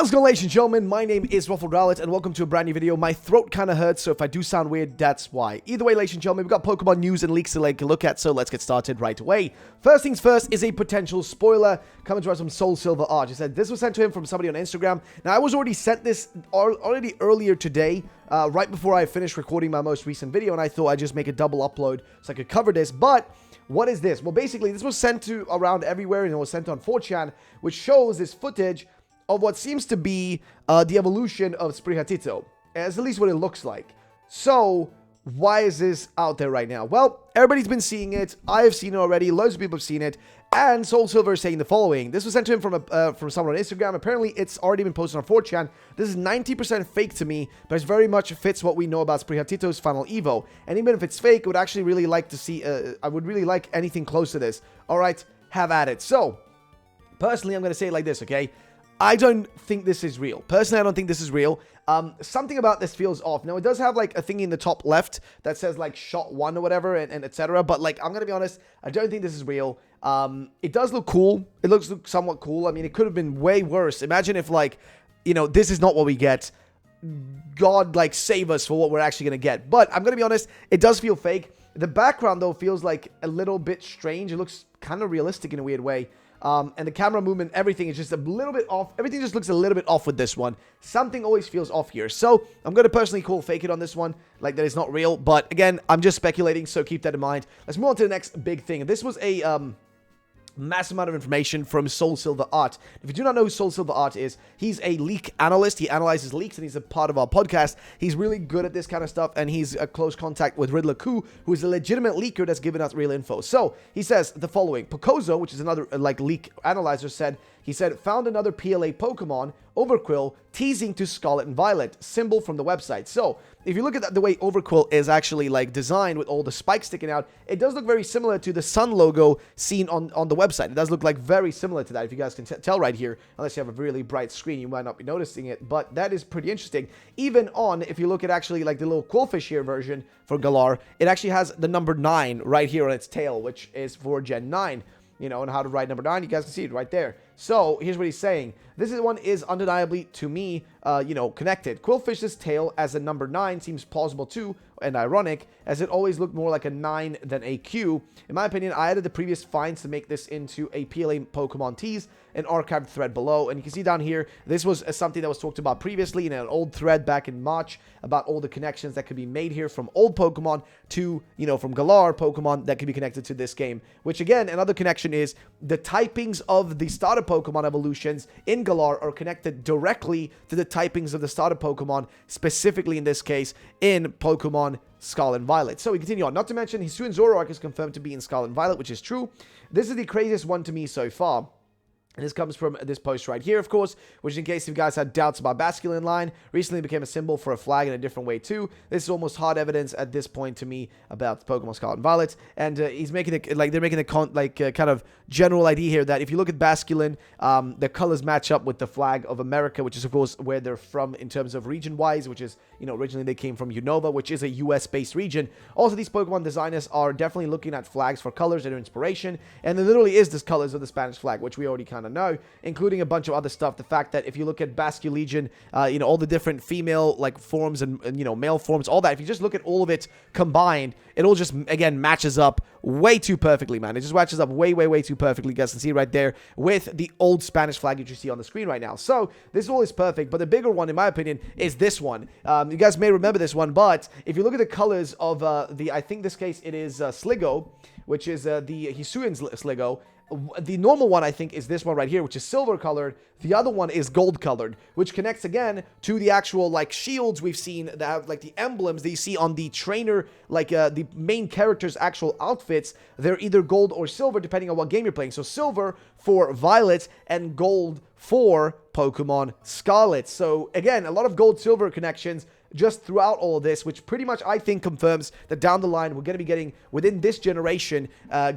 How's it going, ladies and gentlemen? My name is Rallet, and welcome to a brand new video. My throat kind of hurts, so if I do sound weird, that's why. Either way, ladies and gentlemen, we've got Pokemon news and leaks to take a look at, so let's get started right away. First things first is a potential spoiler coming to us from SoulSilver art. He said this was sent to him from somebody on Instagram. Now, I was already sent this already earlier today, right before I finished recording my most recent video, and I thought I'd just make a double upload so I could cover this, but what is this? Well, basically, this was sent to around everywhere, and it was sent on 4chan, which shows this footage of what seems to be the evolution of SPRIGATITO, as at least what it looks like. So, why is this out there right now? Well, everybody's been seeing it. I have seen it already. Loads of people have seen it. And SoulSilver is saying the following. This was sent to him from someone on Instagram. Apparently, it's already been posted on 4chan. This is 90% fake to me, but it very much fits what we know about SPRIGATITO's final Evo. And even if it's fake, I would actually really like to see, I would really like anything close to this. All right, have at it. So, personally, I'm going to say it like this, okay? I don't think this is real. Personally, I don't think this is real. Something about this feels off. Now, it does have, like, a thing in the top left that says, like, shot 1 or whatever, and etc. But, like, I'm going to be honest, I don't think this is real. It does look cool. It looks somewhat cool. I mean, it could have been way worse. Imagine if, like, you know, this is not what we get. God, like, save us for what we're actually going to get. But I'm going to be honest, it does feel fake. The background, though, feels, like, a little bit strange. It looks kind of realistic in a weird way. And the camera movement, everything is just a little bit off. Everything just looks a little bit off with this one. Something always feels off here. So, I'm going to personally call fake it on this one. Like, that is not real. But, again, I'm just speculating, so keep that in mind. Let's move on to the next big thing. This was a massive amount of information from SoulSilver art. If you do not know who SoulSilver art is, he's a leak analyst. He analyzes leaks, and he's a part of our podcast. He's really good at this kind of stuff, and he's a close contact with Riddler, who is a legitimate leaker that's given us real info. So, he says the following. Pocozo, which is another, like, leak analyzer, said, found another PLA Pokemon, Overkill, teasing to Scarlet and Violet, symbol from the website. So, if you look at the way Overkill is actually, like, designed with all the spikes sticking out, it does look very similar to the sun logo seen on the website. It does look, like, very similar to that, if you guys can tell right here. Unless you have a really bright screen, you might not be noticing it, but that is pretty interesting. Even on, if you look at actually, like, the little Quillfish here version for Galar, it actually has the number 9 right here on its tail, which is for Gen 9. You know, and how to write number 9, you guys can see it right there. So, here's what he's saying. This one is undeniably, to me, you know, connected. Quillfish's tail as a number 9 seems plausible too, and ironic, as it always looked more like a 9 than a Q. In my opinion, I added the previous finds to make this into a PLA Pokemon tease, an archived thread below. And you can see down here, this was something that was talked about previously in an old thread back in March about all the connections that could be made here from old Pokemon to, you know, from Galar Pokemon that could be connected to this game. Which, again, another connection is the typings of the starter Pokemon evolutions in Galar are connected directly to the typings of the starter Pokemon, specifically in this case, in Pokemon Scarlet and Violet. So we continue on. Not to mention, Hisuian Zoroark is confirmed to be in Scarlet and Violet, which is true. This is the craziest one to me so far. And this comes from this post right here, of course, which in case you guys had doubts about Basculin line, recently became a symbol for a flag in a different way too. This is almost hard evidence at this point to me about Pokemon Scarlet and Violet. And he's making it, like, they're making a kind of general idea here that if you look at Basculin, the colors match up with the flag of America, which is, of course, where they're from in terms of region-wise, which is, you know, originally they came from Unova, which is a US-based region. Also, these Pokemon designers are definitely looking at flags for colors and inspiration, and there literally is this colors of the Spanish flag, which we already kind of know, including a bunch of other stuff. The fact that if you look at Basculegion, you know, all the different female, like, forms and, you know, male forms, all that, if you just look at all of it combined, it all just, again, matches up way too perfectly, man. It just matches up way too perfectly. You guys can see right there with the old Spanish flag that you see on the screen right now. So, this all is perfect, but the bigger one, in my opinion, is this one. You guys may remember this one, but if you look at the colors of I think this case, it is Sligo, which is the Hisuian Sligo. The normal one, I think, is this one right here, which is silver colored. The other one is gold colored, which connects again to the actual, like, shields we've seen that have, like, the emblems that you see on the trainer, like, the main character's actual outfits. They're either gold or silver, depending on what game you're playing. So silver for Violet and gold for Pokemon Scarlet. So again, a lot of gold-silver connections. just throughout all of this, which pretty much I think confirms that down the line we're going to be getting, within this generation,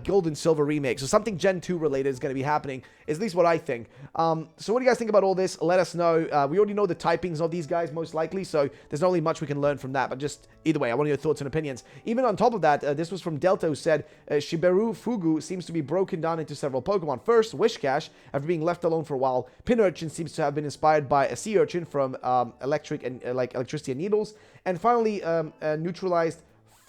Gold and Silver remake. So something Gen 2 related is going to be happening, is at least what I think. So what do you guys think about all this? Let us know. We already know the typings of these guys most likely, so there's not really much we can learn from that, but just either way, I want your thoughts and opinions. Even on top of that, this was from Delta, who said, Shiberu Fugu seems to be broken down into several Pokemon. First, Wishcash, after being left alone for a while. Pinurchin seems to have been inspired by a sea urchin from electricity and needles. And finally, neutralized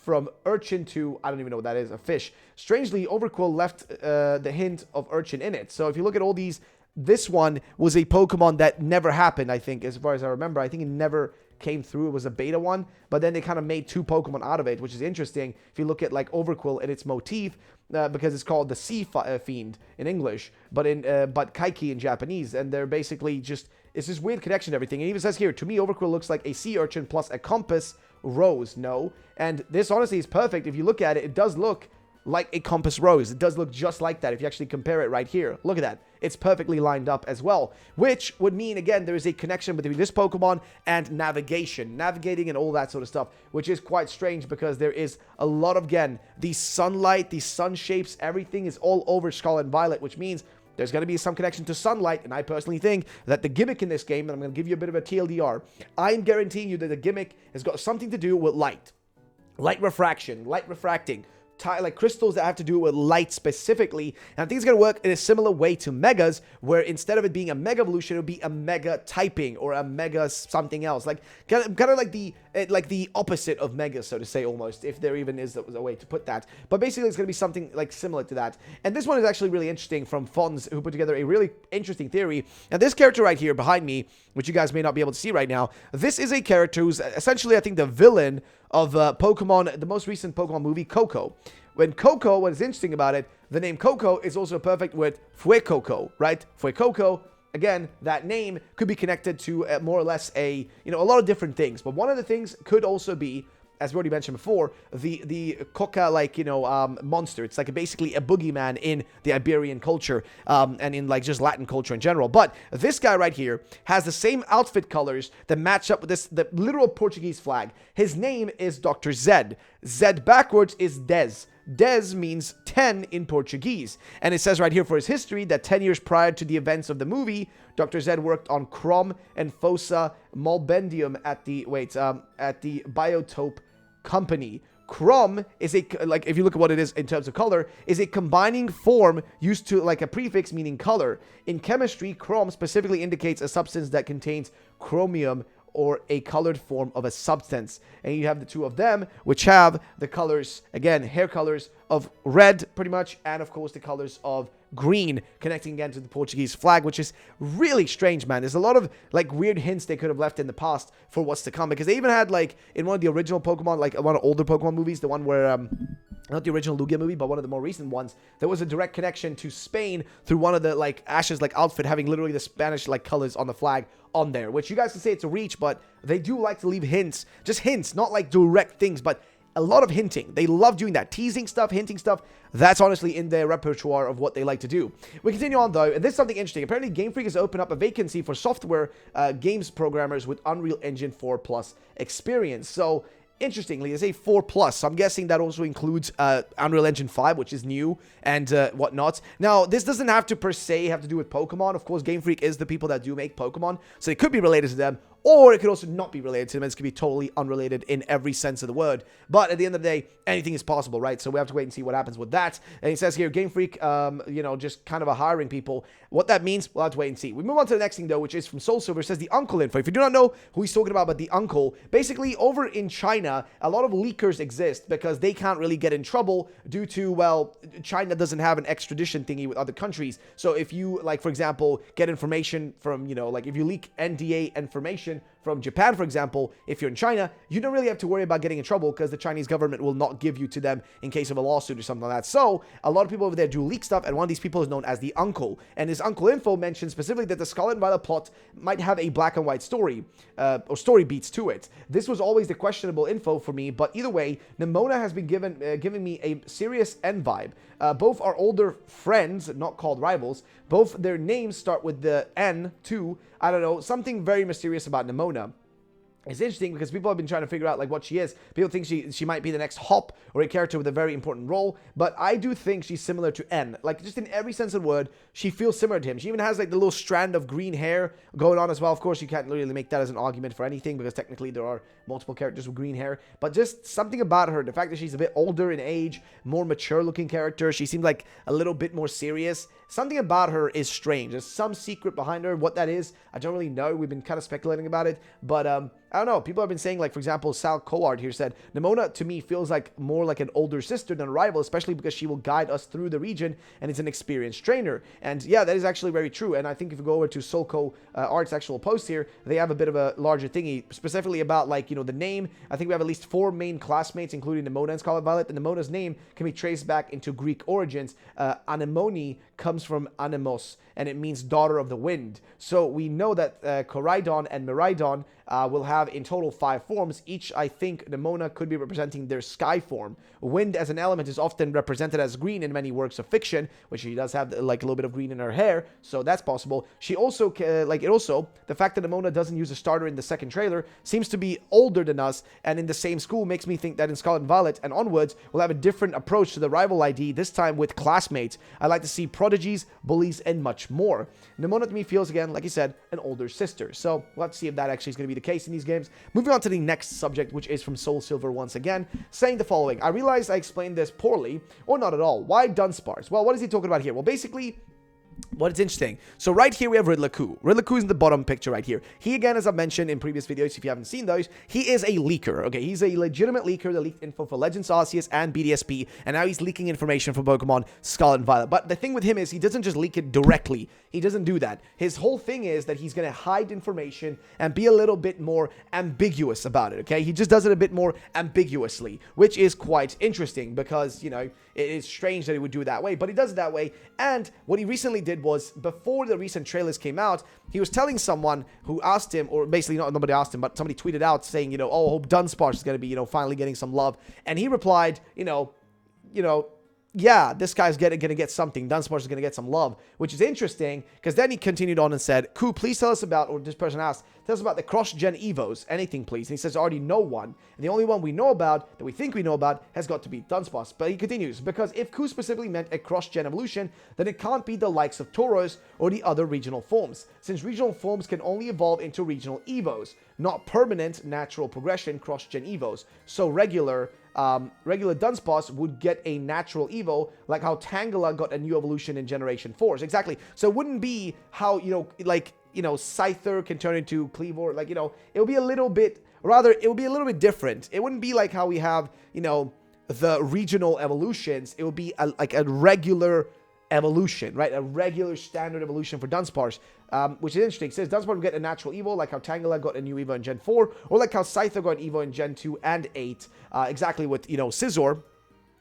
from urchin to, I don't even know what that is, a fish. Strangely, Overkill left the hint of urchin in it. So if you look at all these, this one was a Pokemon that never happened, I think, as far as I remember. I think it never came through. It was a beta one, but then they kind of made 2 Pokemon out of it, which is interesting if you look at like Overkill and its motif, because it's called the Sea Fiend in English, but Kaiki in Japanese, and they're basically just, it's this weird connection to everything. It even says here, to me, Overkill looks like a sea urchin plus a compass rose. No, and this honestly is perfect. If you look at it, it does look like a compass rose. It does look just like that if you actually compare it right here. Look at that. It's perfectly lined up as well, which would mean, again, there is a connection between this Pokemon and navigating and all that sort of stuff, which is quite strange because there is a lot of, again, the sunlight, the sun shapes, everything is all over Scarlet and Violet, which means there's going to be some connection to sunlight, and I personally think that the gimmick in this game, and I'm going to give you a bit of a TLDR, I'm guaranteeing you that the gimmick has got something to do with light refraction, light refracting, like crystals that have to do with light specifically. And I think it's going to work in a similar way to Megas, where instead of it being a Mega Evolution, it would be a Mega Typing or a Mega something else. Like kind of like the opposite of Mega, so to say, almost, if there even is a way to put that. But basically, it's going to be something like similar to that. And this one is actually really interesting from Fonz, who put together a really interesting theory. Now, this character right here behind me, which you guys may not be able to see right now, this is a character who's essentially, I think, the villain of Pokemon, the most recent Pokemon movie, Coco. When Coco, what is interesting about it, the name Coco is also perfect with FireCroc, right? FireCroc, again, that name could be connected to more or less a lot of different things. But one of the things could also be, as we already mentioned before, the Coca, monster. It's like basically a boogeyman in the Iberian culture, and in like just Latin culture in general. But this guy right here has the same outfit colors that match up with the literal Portuguese flag. His name is Dr. Zed. Zed backwards is Des. Des means 10 in Portuguese. And it says right here for his history that 10 years prior to the events of the movie, Dr. Zed worked on Chrom and Fossa Molbendium at the Biotope Company. Chrom is if you look at what it is in terms of color, is a combining form used to like a prefix meaning color. In chemistry, chrom specifically indicates a substance that contains chromium or a colored form of a substance. And you have the two of them, which have the colors, again, hair colors of red, pretty much, and of course the colors of green, connecting again to the Portuguese flag, which is really strange, man. There's a lot of like weird hints they could have left in the past for what's to come, because they even had like in one of the original Pokemon, like one of the older Pokemon movies, the one where not the original Lugia movie, but one of the more recent ones, there was a direct connection to Spain through one of the like Ash's like outfit having literally the Spanish like colors on the flag on there, which you guys can say it's a reach, but they do like to leave hints, just hints, not like direct things, but a lot of hinting. They love doing that, teasing stuff, hinting stuff. That's honestly in their repertoire of what they like to do. We continue on though, and this is something interesting. Apparently Game Freak has opened up a vacancy for software games programmers with Unreal Engine 4 Plus experience. So interestingly, they say 4 plus, so I'm guessing that also includes Unreal Engine 5, which is new, and whatnot. Now, this doesn't have to per se have to do with Pokemon. Of course, Game Freak is the people that do make Pokemon, so it could be related to them, or it could also not be related to them. It could be totally unrelated in every sense of the word. But at the end of the day, anything is possible, right? So we have to wait and see what happens with that. And it says here, Game Freak, just kind of hiring people. What that means, we'll have to wait and see. We move on to the next thing, though, which is from SoulSilver. It says the uncle info. If you do not know who he's talking about the uncle, basically over in China, a lot of leakers exist because they can't really get in trouble due to, well, China doesn't have an extradition thingy with other countries. So if you, like, for example, get information from, if you leak NDA information from Japan, for example, if you're in China, you don't really have to worry about getting in trouble because the Chinese government will not give you to them in case of a lawsuit or something like that. So a lot of people over there do leak stuff, and one of these people is known as the uncle. And his uncle info mentions specifically that the Scarlet and Violet plot might have a black and white story, or story beats to it. This was always the questionable info for me, but either way, Nimona has been giving me a serious N vibe. Both are older friends, not called rivals. Both their names start with the N too. I don't know, something very mysterious about Nimona. It's interesting because people have been trying to figure out like what she is. People think she might be the next Hop or a character with a very important role, but I do think she's similar to N. Like just in every sense of the word, she feels similar to him. She even has like the little strand of green hair going on as well. Of course, you can't really make that as an argument for anything because technically there are multiple characters with green hair, but just something about her, the fact that she's a bit older in age, more mature looking character. She seems like a little bit more serious. Something about her is strange. There's some secret behind her. What that is, I don't really know. We've been kind of speculating about it, but I don't know. People have been saying, like, for example, Sal Coard here said, Nimona to me feels like more like an older sister than a rival, especially because she will guide us through the region and is an experienced trainer. And yeah, that is actually very true. And I think if you go over to Soulco Art's actual post here, they have a bit of a larger thingy, specifically about, like, you know, the name. I think we have at least 4 main classmates, including Nimona and Scarlet Violet. And Nimona's name can be traced back into Greek origins. Anemone comes from Anemos, and it means daughter of the wind. So we know that Koraidon and Miraidon will have in total 5 forms. Each, I think, Nimona could be representing their sky form. Wind as an element is often represented as green in many works of fiction, which she does have like a little bit of green in her hair, so that's possible. She also, the fact that Nimona doesn't use a starter in the second trailer seems to be older than us, and in the same school makes me think that in Scarlet and Violet and onwards, we'll have a different approach to the rival ID, this time with classmates. I like to see prodigies, bullies, and much more. Nimona to me feels, again, like you said, an older sister, so we'll have to see if that actually is going to be the case in these games. Moving on to the next subject, which is from SoulSilver once again, saying the following. I realized I explained this poorly, or not at all. Why Dunsparce? Well, what is he talking about here? Well, basically, what is interesting. So right here we have Riddler Coup. Riddler Coup is in the bottom picture right here. He, again, as I've mentioned in previous videos, if you haven't seen those, he is a leaker. Okay, he's a legitimate leaker that leaked info for Legends Arceus and BDSP, and now he's leaking information for Pokemon Scarlet and Violet. But the thing with him is he doesn't just leak it directly. He doesn't do that. His whole thing is that he's going to hide information and be a little bit more ambiguous about it, okay? He just does it a bit more ambiguously, which is quite interesting because, you know, it is strange that he would do it that way, but he does it that way. And what he recently did was, before the recent trailers came out, he was telling someone who asked him, or basically not nobody asked him, but somebody tweeted out saying, you know, oh, I hope Dunsparce is going to be, you know, finally getting some love. And he replied, you know, yeah, this guy's going to get something. Dunsparce is going to get some love, which is interesting, because then he continued on and said, Ku, please tell us about, or this person asked, tell us about the cross-gen Evos, anything please. And he says, I already know one, and the only one we know about, that we think we know about, has got to be Dunsparce. But he continues, because if Ku specifically meant a cross-gen evolution, then it can't be the likes of Tauros or the other regional forms, since regional forms can only evolve into regional Evos, not permanent natural progression cross-gen Evos. So regular Dunsparce would get a natural evo, like how Tangela got a new evolution in Generation 4. Exactly. So it wouldn't be how, Scyther can turn into Cleavor. Like, it would be a little bit, rather, it would be a little bit different. It wouldn't be like how we have, the regional evolutions. It would be like a regular evolution, right? A regular standard evolution for Dunsparce, which is interesting. It says Dunsparce will get a natural evo, like how Tangela got a new evo in Gen 4, or like how Scyther got an evo in Gen 2 and 8, exactly with, Scizor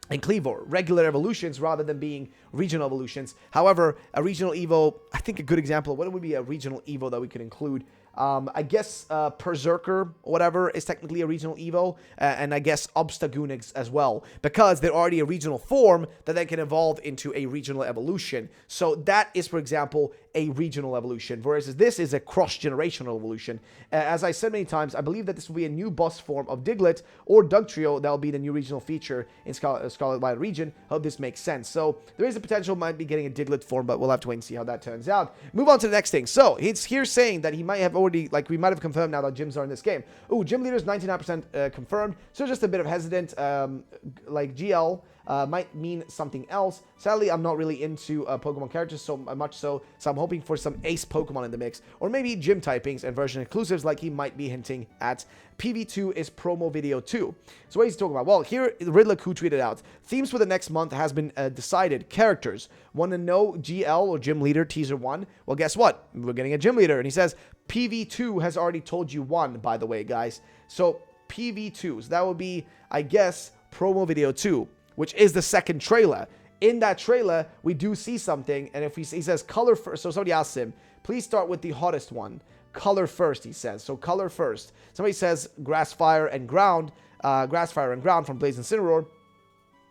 and Cleavor. Regular evolutions rather than being regional evolutions. However, a regional evo, I think a good example, what would be a regional evo that we could include? I guess Berserker, whatever, is technically a regional evo, and I guess Obstagoon as well, because they're already a regional form that then can evolve into a regional evolution. So that is, for example, a regional evolution, whereas this is a cross-generational evolution. As I said many times, I believe that this will be a new boss form of Diglett or Dugtrio. That will be the new regional feature in Scarlet Violet region. Hope this makes sense. So there is a potential might be getting a Diglett form, but we'll have to wait and see how that turns out. Move on to the next thing. So it's here saying that he might have already, like, we might have confirmed now that gyms are in this game. Ooh, gym leaders 99% confirmed. So just a bit of hesitant, like GL. Might mean something else. Sadly, I'm not really into Pokemon characters so much so I'm hoping for some ace Pokemon in the mix, or maybe gym typings and version exclusives like he might be hinting at. PV2 is promo video 2. So what he's talking about? Well, here Riddler Coup tweeted out, themes for the next month has been decided. Characters. Want to know GL or gym leader teaser 1? Well, guess what? We're getting a gym leader, and he says PV2 has already told you 1, by the way, guys. So PV2, so that would be, I guess, promo video 2, which is the second trailer. In that trailer, we do see something, and if he says color first, so somebody asks him, please start with the hottest one. Color first, he says. So color first. Somebody says Grass, Fire, and Ground from Blaze Incineroar,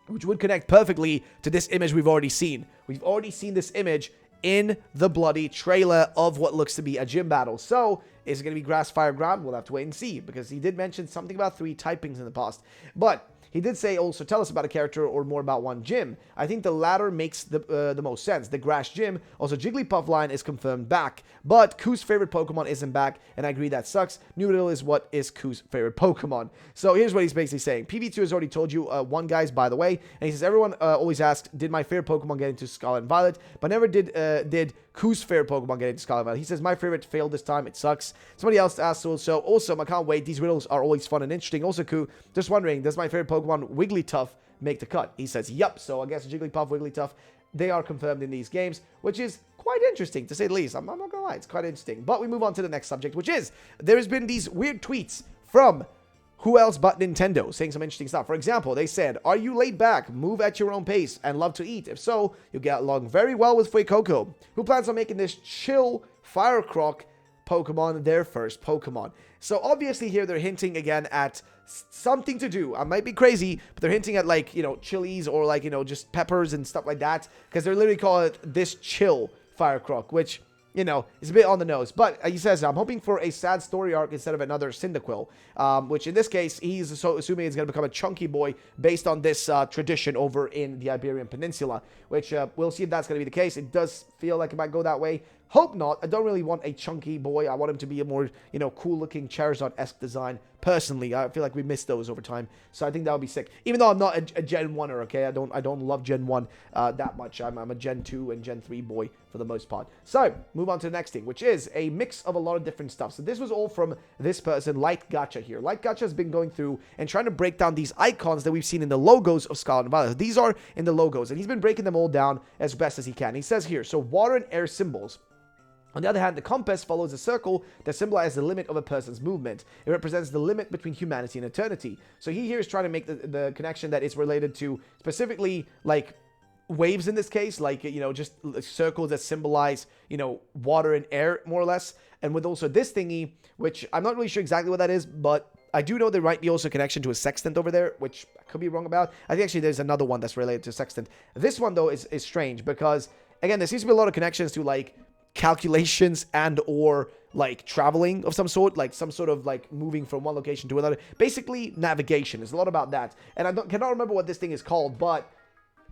which would connect perfectly to this image we've already seen. We've already seen this image in the bloody trailer of what looks to be a gym battle. So, is it going to be grass, fire, ground? We'll have to wait and see, because he did mention something about 3 typings in the past. But he did say also tell us about a character or more about one gym. I think the latter makes the most sense. The grass gym. Also, Jigglypuff line is confirmed back, but Koo's favorite Pokemon isn't back, and I agree that sucks. Noodle is what is Koo's favorite Pokemon. So here's what he's basically saying. PV2 has already told you one, guys, by the way, and he says everyone always asks, did my favorite Pokemon get into Scarlet and Violet, but never did Koo's favorite Pokemon get into Scarlet and Violet. He says my favorite failed this time. It sucks. Somebody else asked also. Awesome. I can't wait. These riddles are always fun and interesting. Also, Koo, just wondering, does my favorite Pokemon Wigglytuff make the cut? He says, yup. So I guess Jigglypuff, Wigglytuff, they are confirmed in these games, which is quite interesting, to say the least. I'm not gonna lie, it's quite interesting. But we move on to the next subject, which is, there has been these weird tweets from who else but Nintendo, saying some interesting stuff. For example, they said, are you laid back, move at your own pace, and love to eat? If so, you'll get along very well with Coco, who plans on making this chill FireCroc Pokemon their first Pokemon. So obviously here they're hinting again at something to do. I might be crazy, but they're hinting at, like, you know, chilies or, like, you know, just peppers and stuff like that, because they're literally calling it this chill FireCroc, which, you know, is a bit on the nose. But he says, I'm hoping for a sad story arc instead of another Cyndaquil, which in this case, he's so assuming it's going to become a chunky boy based on this tradition over in the Iberian Peninsula, which we'll see if that's going to be the case. It does feel like it might go that way. Hope not. I don't really want a chunky boy. I want him to be a more, you know, cool-looking Charizard-esque design. Personally, I feel like we missed those over time, so I think that would be sick. Even though I'm not a Gen 1er, okay? I don't love Gen 1 that much. I'm a Gen 2 and Gen 3 boy for the most part. So, move on to the next thing, which is a mix of a lot of different stuff. So this was all from this person, Light Gacha here. Light Gacha has been going through and trying to break down these icons that we've seen in the logos of Scarlet and Violet. These are in the logos, and he's been breaking them all down as best as he can. He says here, so water and air symbols. On the other hand, the compass follows a circle that symbolizes the limit of a person's movement. It represents the limit between humanity and eternity. So he here is trying to make the connection that it's related to specifically, like, waves in this case, like, you know, just circles that symbolize, you know, water and air, more or less. And with also this thingy, which I'm not really sure exactly what that is, but I do know there might be also a connection to a sextant over there, which I could be wrong about. I think actually there's another one that's related to sextant. This one, though, is strange because, again, there seems to be a lot of connections to, like, calculations and or like traveling of some sort, like some sort of like moving from one location to another. Basically navigation. There's a lot about that, and I cannot remember what this thing is called, but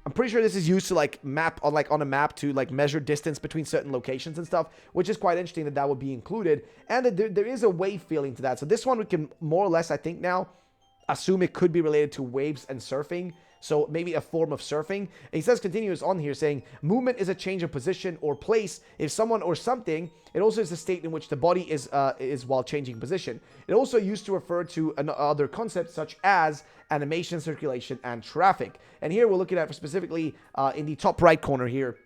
I'm pretty sure this is used to like map on a map to like measure distance between certain locations and stuff, which is quite interesting that would be included, and that there is a wave feeling to that. So this one we can more or less, I think now, assume it could be related to waves and surfing. So maybe a form of surfing. And he says, continues on here saying, movement is a change of position or place. If someone or something, it also is a state in which the body is while changing position. It also used to refer to other concepts such as animation, circulation, and traffic. And here we're looking at specifically in the top right corner here,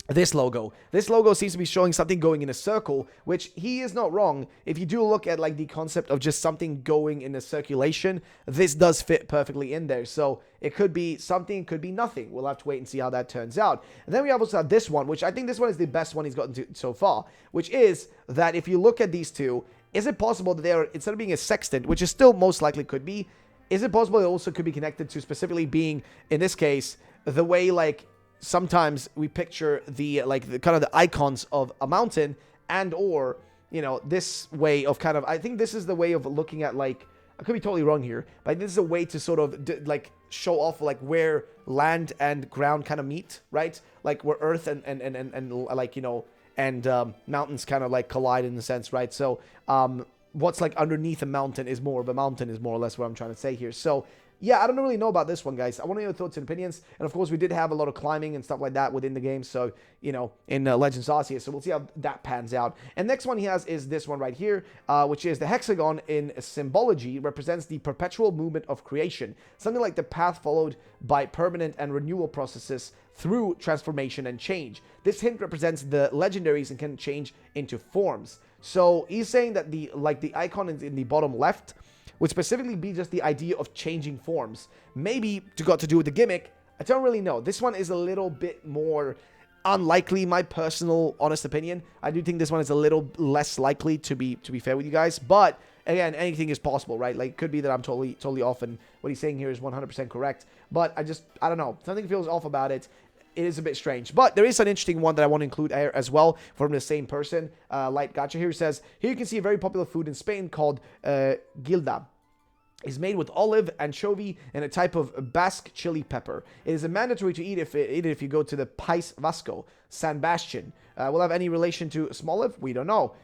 this logo. This logo seems to be showing something going in a circle, which he is not wrong. If you do look at like the concept of just something going in a circulation, this does fit perfectly in there. So it could be something, it could be nothing. We'll have to wait and see how that turns out. And then we also have this one, which I think this one is the best one he's gotten to so far, which is that if you look at these two, is it possible that they are, instead of being a sextant, which is still most likely could be, is it possible it also could be connected to specifically being, in this case, the way like sometimes we picture the kind of the icons of a mountain, and or, you know, this way of kind of, I think this is the way of looking at, like, I could be totally wrong here, but this is a way to sort of like show off like where land and ground kind of meet, right? Like where earth and like, you know, and mountains kind of like collide in a sense, right? So what's like underneath a mountain is more of a mountain, is more or less what I'm trying to say here. So yeah, I don't really know about this one, guys. I want to know your thoughts and opinions. And, of course, we did have a lot of climbing and stuff like that within the game. So, you know, in Legends Arceus. So we'll see how that pans out. And next one he has is this one right here, which is the hexagon in symbology represents the perpetual movement of creation. Something like the path followed by permanent and renewal processes through transformation and change. This hint represents the legendaries and can change into forms. So he's saying that the icon in the bottom left would specifically be just the idea of changing forms. Maybe got to do with the gimmick. I don't really know. This one is a little bit more unlikely, my personal honest opinion. I do think this one is a little less likely, to be fair with you guys. But again, anything is possible, right? Like, it could be that I'm totally off and what he's saying here is 100% correct. But I don't know. Something feels off about it. it is a bit strange. But there is an interesting one that I want to include here as well from the same person. Light Gotcha here says, here you can see a very popular food in Spain called Gilda. Is made with olive, anchovy, and a type of Basque chili pepper. It is mandatory to eat if you go to the País Vasco, San Bastian. Will have any relation to Smoliv? We don't know.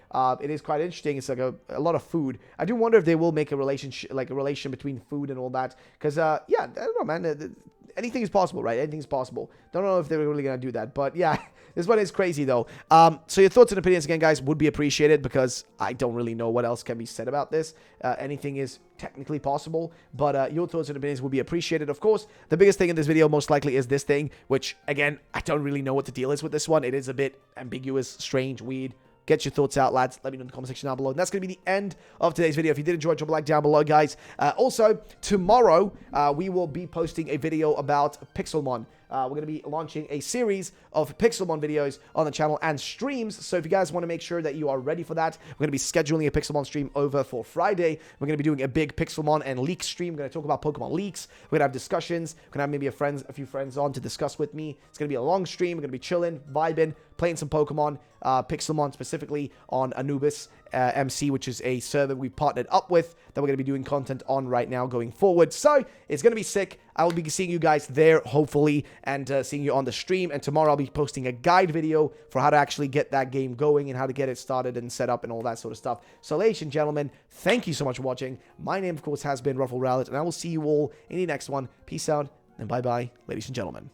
It is quite interesting. It's like a lot of food. I do wonder if they will make a relationship, like a relation between food and all that. Because, yeah, I don't know, man. Anything is possible, right? Anything is possible. Don't know if they're really going to do that. But, yeah, this one is crazy, though. So your thoughts and opinions, again, guys, would be appreciated because I don't really know what else can be said about this. Anything is technically possible, but your thoughts and opinions will be appreciated. Of course, the biggest thing in this video most likely is this thing, which, again, I don't really know what the deal is with this one. It is a bit ambiguous, strange, weird. Get your thoughts out, lads. Let me know in the comment section down below. And that's going to be the end of today's video. If you did enjoy, drop a like down below, guys. Also, tomorrow, we will be posting a video about Pixelmon. We're going to be launching a series of Pixelmon videos on the channel and streams. So if you guys want to make sure that you are ready for that, we're going to be scheduling a Pixelmon stream over for Friday. We're going to be doing a big Pixelmon and leak stream. We're going to talk about Pokemon leaks. We're going to have discussions. We're going to have maybe a few friends on to discuss with me. It's going to be a long stream. We're going to be chilling, vibing, playing some Pokemon, Pixelmon specifically on Anubis MC, which is a server we partnered up with that we're going to be doing content on right now going forward. So it's going to be sick. I will be seeing you guys there, hopefully, and seeing you on the stream. And tomorrow I'll be posting a guide video for how to actually get that game going and how to get it started and set up and all that sort of stuff. So, ladies and gentlemen, thank you so much for watching. My name, of course, has been Ruffle Rowlet, and I will see you all in the next one. Peace out, and bye-bye, ladies and gentlemen.